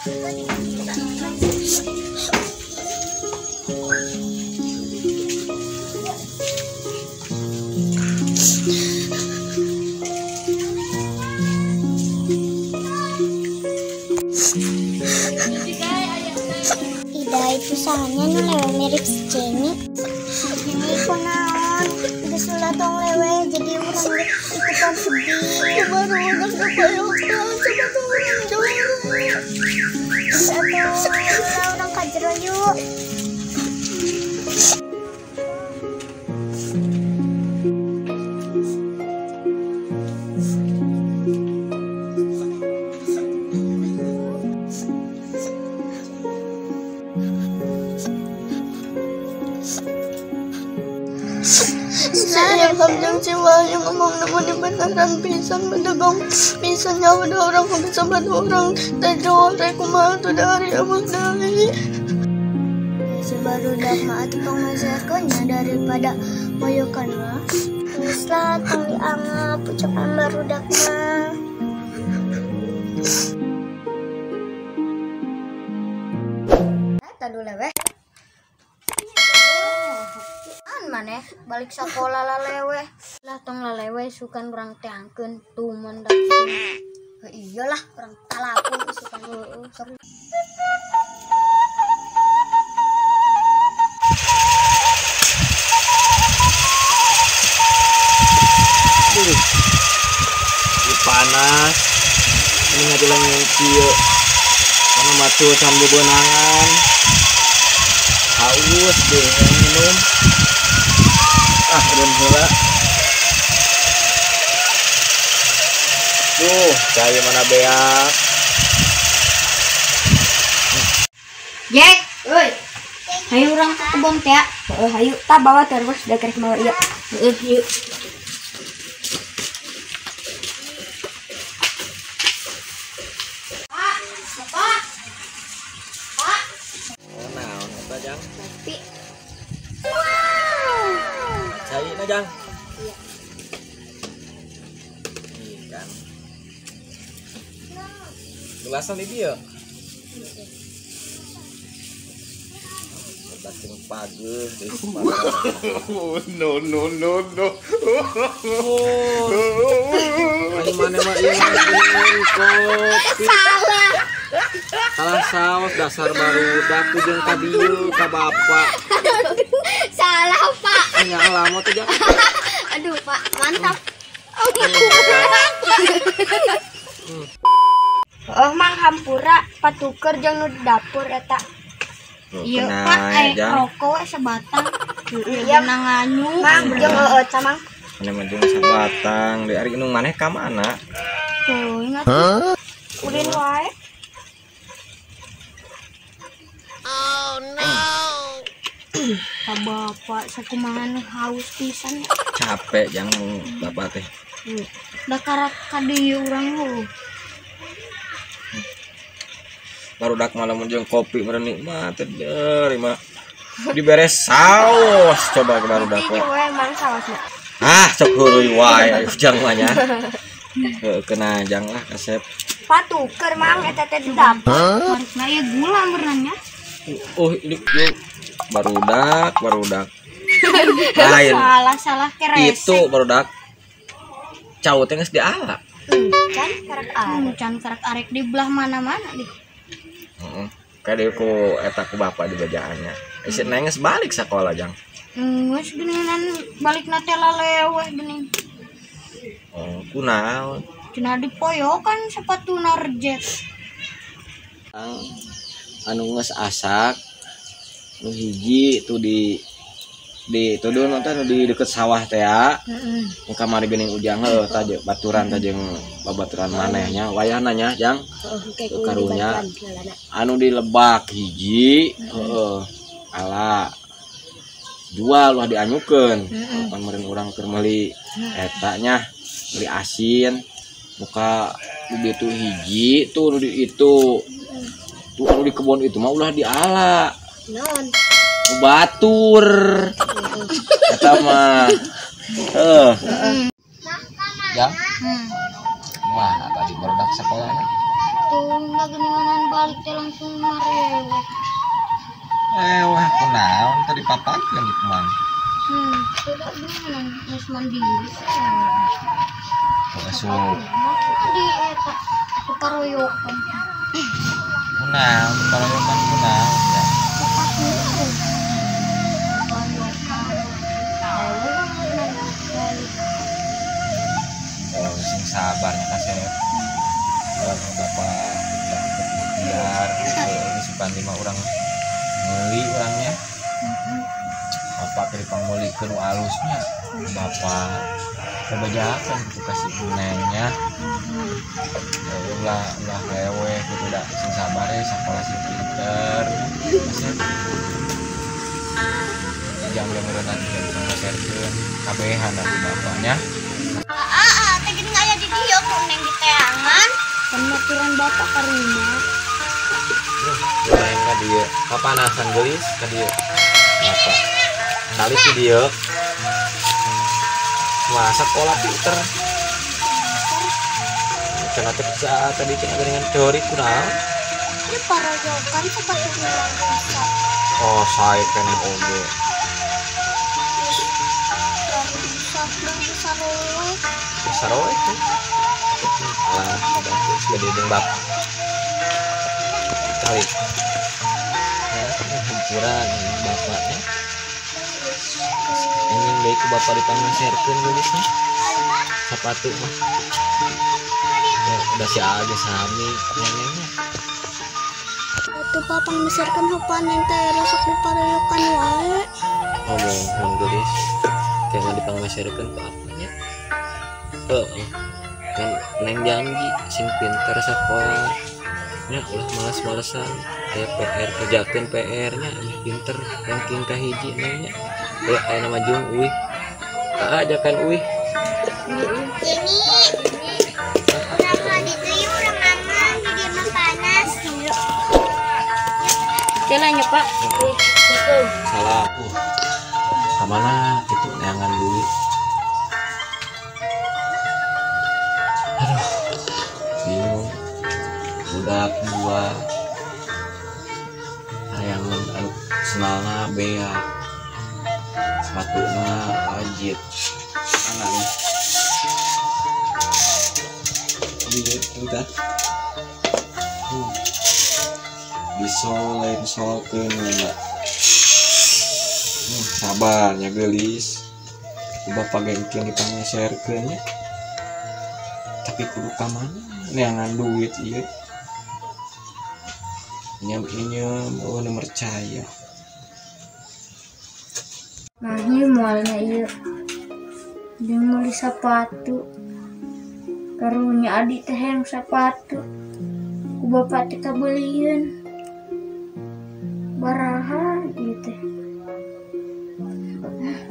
Ida itu sahanya nu lewe mirip si Jenny. Ini kunaon? Geus ulah tong lewe jadi urang ikutan sedih. Baru udah kepayokan sama tong urang jorang. Atuh urang ka jero yuk. Saya kamjang jiwa yang ngomong namun beneran pisan mendegang pisan nyawa ada orang bisa bantu orang dan jawab saya kumaha tuh dari abang dari Sebaru dak mah atuh pengajarkannya daripada moyokan mah. Geus lah tong dianggap ucapan baru dak mah. Tadu lewe. Maneh balik sekolah lalewe lah tong lalewe sukan urang teangkeun tuman dak iyalah urang talapun sukan seru. Panas ini ngajelang yang kieu karena matu sambil benangan haus deh minum dan bola tuh cahaya mana beak Jack, oi. Hayu urang ke kebon teh. Hayu ta bawa terus da kerek bawa ieu. Yuk. Jang. Tapi Cai na Jang. iya. Ikan. Gelasan di dia. Bacing pageuh deui. No. Ayo mana mah ieu kopi. Salah saos dasar barudak tuh jeung ka dieu ka bapak. Salah, Pak. Nya alamat tuh Jang. Aduh, Pak, mantap. Mang hampura patuker jeung nu di dapur eta. Iya, Pak, rokok sebatang. Iya, nanganyu. Mang jeung eta mang. Ane mah jeung sabatang, di ari nu maneh ka mana? Tuh, ingat. Ulin wae. Oh no. Bapak sakumaha nu haus pisan. Capek Jang bapak teh. Da karak ka dieu urang heuh. Barudak malam jeung kopi meureun nikmat teh mah. Diberes saos coba ke barudak. Ini we mang saosna. Ah, sok heureui wae Jang mah nya. Kena Jang lah kasep. Patuker mang eta teh di dapur. Harusna ieu gula berenangnya. Oh, ini barudak. Lain. Salah kerese. Itu barudak. Cau teh geus diala. Can karak arek di belah mana-mana di. Heeh. Kade ku eta ku bapak di bajaannya. Isi nenges balik sekolah Jang. Geus geuningan balikna teh laleweh geuning. Oh, kunaon? Cenah dipoyokan sepatuna rejek. Anu geus asak nu hiji tuh di itu dulu nonton di deket sawah teh ya. Nu kamari geuning ujang heuh tah baturan tah jeung babaturan manehnya wayahna nya Jang. Karunya anu dilebak hiji heeh ala jual ulah dianyukeun pan meureun urang keur meuli eta nya beli asin muka di ditu hiji tuh nu di itu tuh anu di kebon itu mah ulah diala Naon? Batur. Eta mah. Ya. Mana tadi barudak sekolahna? lagi dengan balik langsung mareweh. Wah kunaon tadi papakeun di kemang. Tidak gimana harus mandiri. Masuk. Di eta keparoyokan. Kunaon parayokan kunaon ya. Sing sabarnya kasep. Kalau bapak biar ini suka 5 orang ngeli orangnya. Bapak ke panggulikeun nu alusnya. Bapak kebajakan gitu kasih nengnya. Ulah lewe gitu dah sing sabare sakola sing pinter. Jam beneran nanti bisa ngaserkeun kabehan dari bapaknya. Teh gini aya di dieu kuning di teangan. Pematuran bapak ka rumah. Lain ka dieu. Papanasan geulis ka dieu. Bapak. Kali di dieu. Masa sekolah pinter. Cenah teh tadi cenah dengan teori kunaon? Ini parayokan seperti bilang bisa. Oh, saya keneh oge. Besar we itu. Alah, sudah diundang bapak. Kali. Ya, hampuran bapaknya. Ini baik ke bapak dipangaserkeun geulisnya. Sepatu mah. Ya, udah si aja sami neneknya. Itu papang misalkan panen teh resok di parayokan wae. Ngomong geulis. Kayak dipangaserkeun ku apanya. Kan neng janji sing pinter sekolah nya ulah malas-malesan kayak PR kerjakeun PR nya pinter ranking kahiji nengnya aya nama Jung Uih aja kan Uih Ini orang di dieu urang aman di dieu mah panas. Celanya Pak. salah kamana itu neangan duit. Aduh bingung budak dua hayangan senalna bea sepatuna ajit anaknya bijit kita disol lain solkeun enggak sabarnya geulis bapak gengkeun dipangaserkeun nya tapi kudu ka mana neangan duit ieu nyam-nyam oh nu percaya. Nah, ini mualnya ieu. Dia meuli sepatu. Karunya adik teh yang sepatu. Ku bapak teh kabelieun. Baraha ieu teh.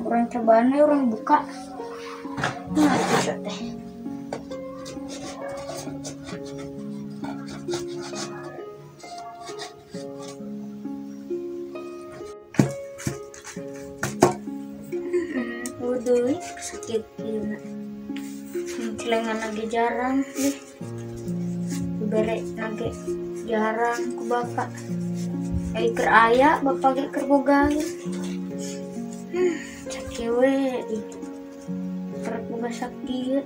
Orang cobaan orang buka. Nah, itu teh. Udah sakit gila. Celengan lagi jarang nih. Berek lagi jarang ku bapak. Iker ayah bapak ge keur boga. Sakit we. Perut boga sakit.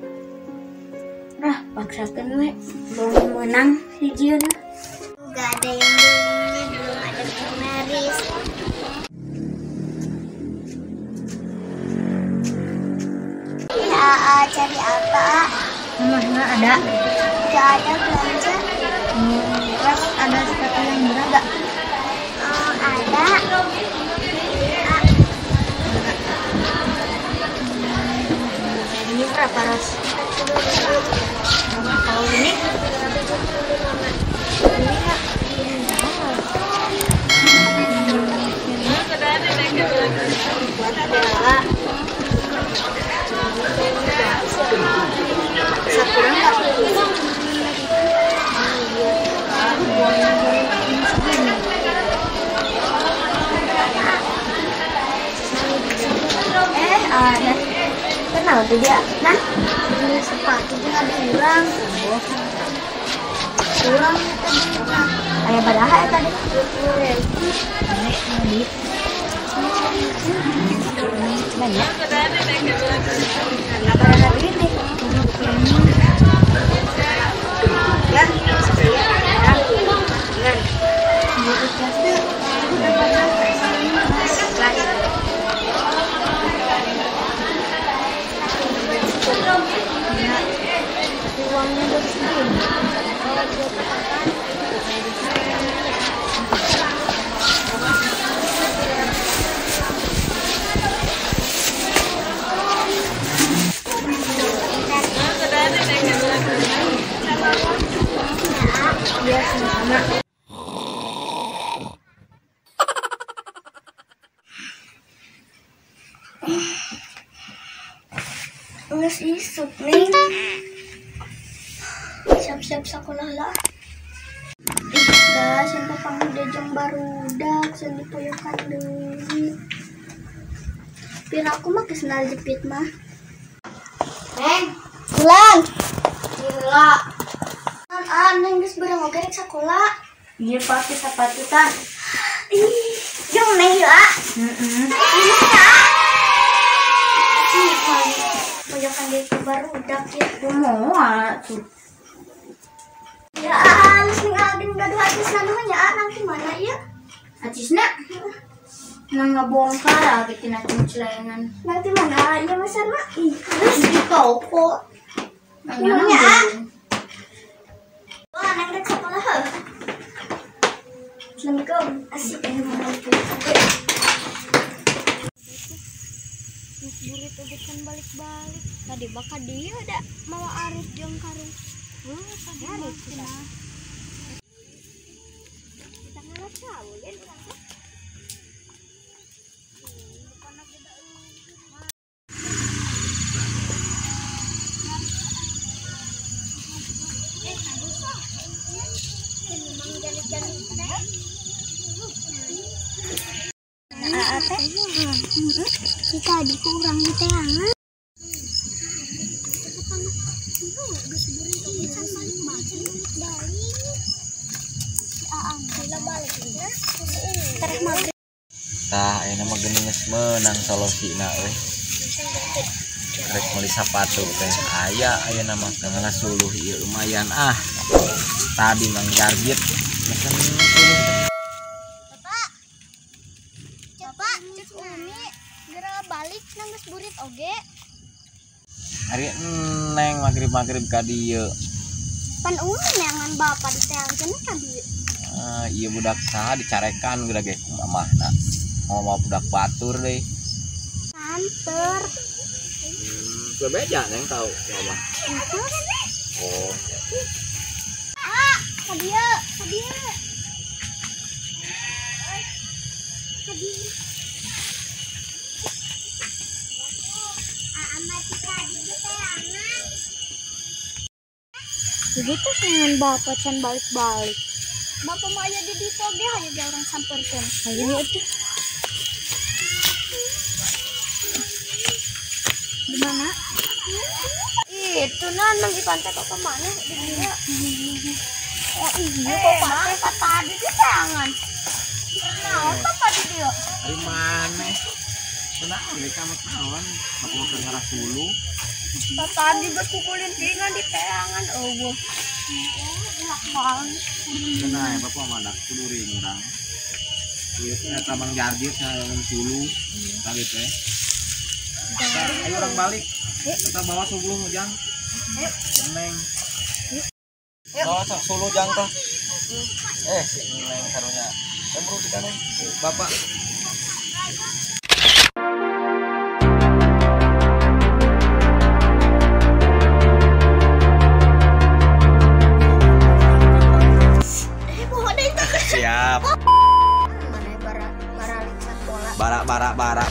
Nah, paksakeun we. Belum menang hijieun. Gak ada yang beli, belum ada pemaris. Cari apa? Mama nggak ada. Gak ada belanja. Terus ada sepatu yang murah nggak? Ada. Ini berapa Ros? Kalau ini? Buat Bella. Sakura nggak ada. Kenal tuh dia? Nah, beli sepatu juga diurang. kurang tadi. Kayak badaha ya tadi. Banyak. Nges isuk nih. Siap-siap sekolah lah. Dah, sampai panggil jeng barudak, sampai poyokan deui. Pira aku mah kesendal jepit mah. Pulang. Gila. Neng geus bareng oge rek sakola. Iya pakai sepatutan. Ih, jong neng ya. Ini ya. Poyokan dia ke barudak ya. Kumaha tuh? Ya, halus ning Aldin gaduh atis nanunya nanti mana ya? Acisna nang ngabongkar gitu na celengan. Nanti mana ya Mas Arma? Ih, halus di toko. Nanya. Wah, nang rek sekolah heuh. Assalamualaikum. Asik ya ngomong. Burit ujikan balik-balik. Tadi bakal dia ada mau Arif jeung karung. Sadari kita. Kita ngalah tahu ya kan. Kita dikurang di teangan. Tah ayeuna mah geuning geus meunang solosina euy. Rek meuli sapatu teh aya ayeuna mah tengah suluh ieu lumayan ah. Tadi Mang Jargit mesen suluh. Bapak, cek Umi geura balik nang geus burit oge. Ari neng magrib ka dieu. Pan Umi neangan bapak di teangkeun ka dieu. Iya budak saha dicarekan geura ge mamahna. Mau budak batur deui. Santer. Bebeja neng tahu mama. Oh. Kadia. Jadi tuh dengan bapak can balik-balik. Bapak mau aja di dipo ge hanya dia orang samperkeun. Ayo tuh. Di mana? Itu nang di pantai kok kemana? Di dia. Oh iya kok pantai tadi di tangan. Nah, apa di dia? Di mana? Kenapa mereka makawan? Bapak ke arah Sulu. Tadi berpukulin tinggal di teangan. Oh, enak banget. Kenapa Bapak madak kuduring orang. Iya, ternyata Mang Jargit yang Sulu. Tadi teh. Ayo orang balik. Kita bawa sebelum Jang. Neng. Bawa Sulu Jang tah. Si Neng karunya. Kamu kita Neng. Bapak. Siap. Mana bara lisan bola. Bara.